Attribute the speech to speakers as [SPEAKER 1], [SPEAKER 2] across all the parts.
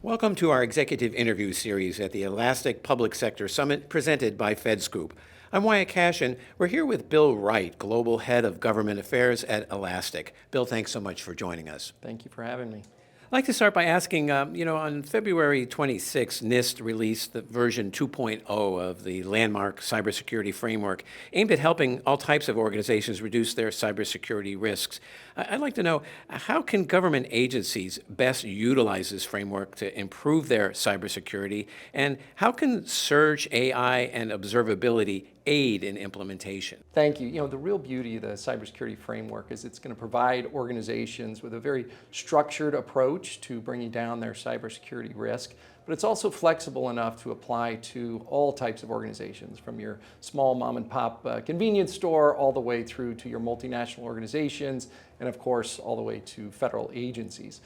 [SPEAKER 1] Welcome to our executive interview series at the Elastic Public Sector Summit presented by FedScoop. I'm Wyatt Cash, and we're here with Bill Wright, Global Head of Government Affairs at Elastic. Bill, thanks so much for joining us.
[SPEAKER 2] Thank you for having me.
[SPEAKER 1] I'd like to start by asking, on February 26, NIST released the version 2.0 of the landmark cybersecurity framework aimed at helping all types of organizations reduce their cybersecurity risks. I'd like to know, how can government agencies best utilize this framework to improve their cybersecurity, and how can Surge AI and observability aid in implementation?
[SPEAKER 2] Thank you. The real beauty of the cybersecurity framework is it's going to provide organizations with a very structured approach to bringing down their cybersecurity risk, but it's also flexible enough to apply to all types of organizations, from your small mom and pop convenience store all the way through to your multinational organizations, and of course all the way to federal agencies.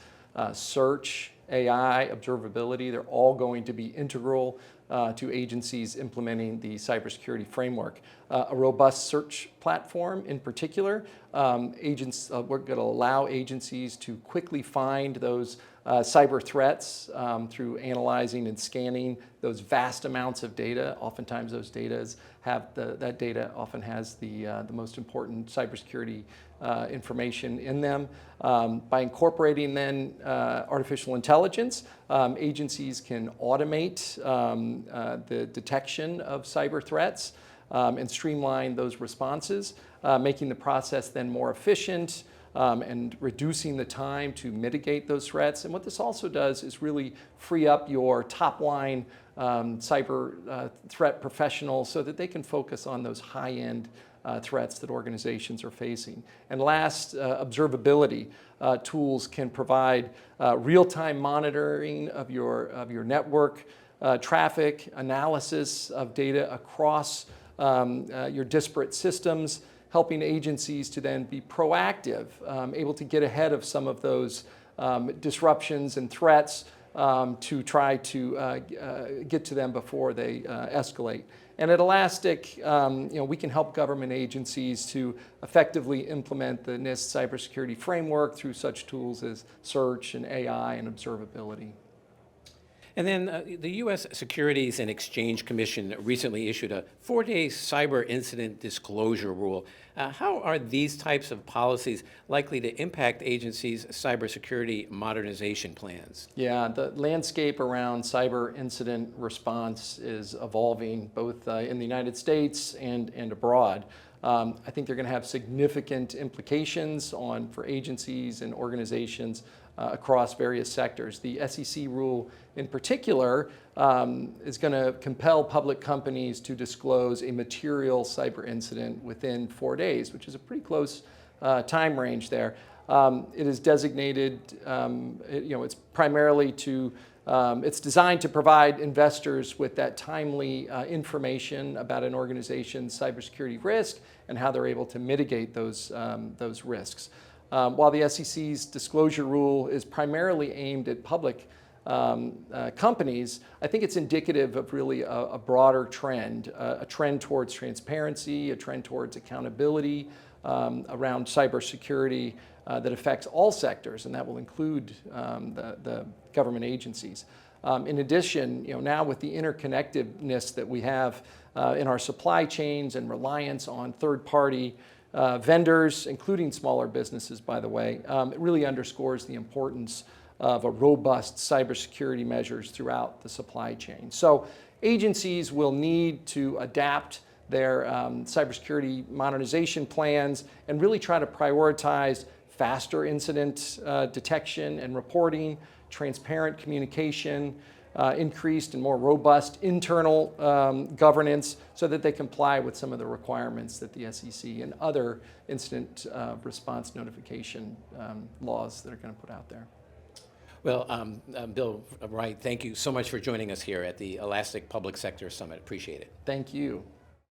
[SPEAKER 2] Search, AI, observability, they're all going to be integral to agencies implementing the cybersecurity framework. A robust search platform in particular, we're going to allow agencies to quickly find those cyber threats through analyzing and scanning those vast amounts of data. Oftentimes those that data often has the most important cybersecurity information in them. By incorporating then artificial intelligence, agencies can automate the detection of cyber threats and streamline those responses, making the process then more efficient and reducing the time to mitigate those threats. And what this also does is really free up your top line cyber threat professionals so that they can focus on those high-end threats that organizations are facing. And last, observability tools can provide real-time monitoring of your network traffic, analysis of data across your disparate systems, helping agencies to then be proactive, able to get ahead of some of those disruptions and threats to try to get to them before they escalate. And at Elastic, we can help government agencies to effectively implement the NIST cybersecurity framework through such tools as search and AI and observability.
[SPEAKER 1] And then the U.S. Securities and Exchange Commission recently issued a 4-day cyber incident disclosure rule. How are these types of policies likely to impact agencies' cybersecurity modernization plans?
[SPEAKER 2] Yeah, the landscape around cyber incident response is evolving both in the United States and abroad. I think they're going to have significant implications for agencies and organizations across various sectors. The SEC rule in particular is going to compel public companies to disclose a material cyber incident within 4 days, which is a pretty close time range there. It is designated, it's primarily it's designed to provide investors with that timely information about an organization's cybersecurity risk and how they're able to mitigate those risks. While the SEC's disclosure rule is primarily aimed at public companies, I think it's indicative of really a broader trend, a trend towards transparency, a trend towards accountability around cybersecurity that affects all sectors, and that will include the government agencies. In addition, now with the interconnectedness that we have in our supply chains and reliance on third-party vendors, including smaller businesses, by the way, it really underscores the importance of a robust cybersecurity measures throughout the supply chain. So agencies will need to adapt their cybersecurity modernization plans and really try to prioritize faster incident detection and reporting, transparent communication, increased and more robust internal governance so that they comply with some of the requirements that the SEC and other incident response notification laws that are going to put out there.
[SPEAKER 1] Well, Bill Wright, thank you so much for joining us here at the Elastic Public Sector Summit. Appreciate it.
[SPEAKER 2] Thank you.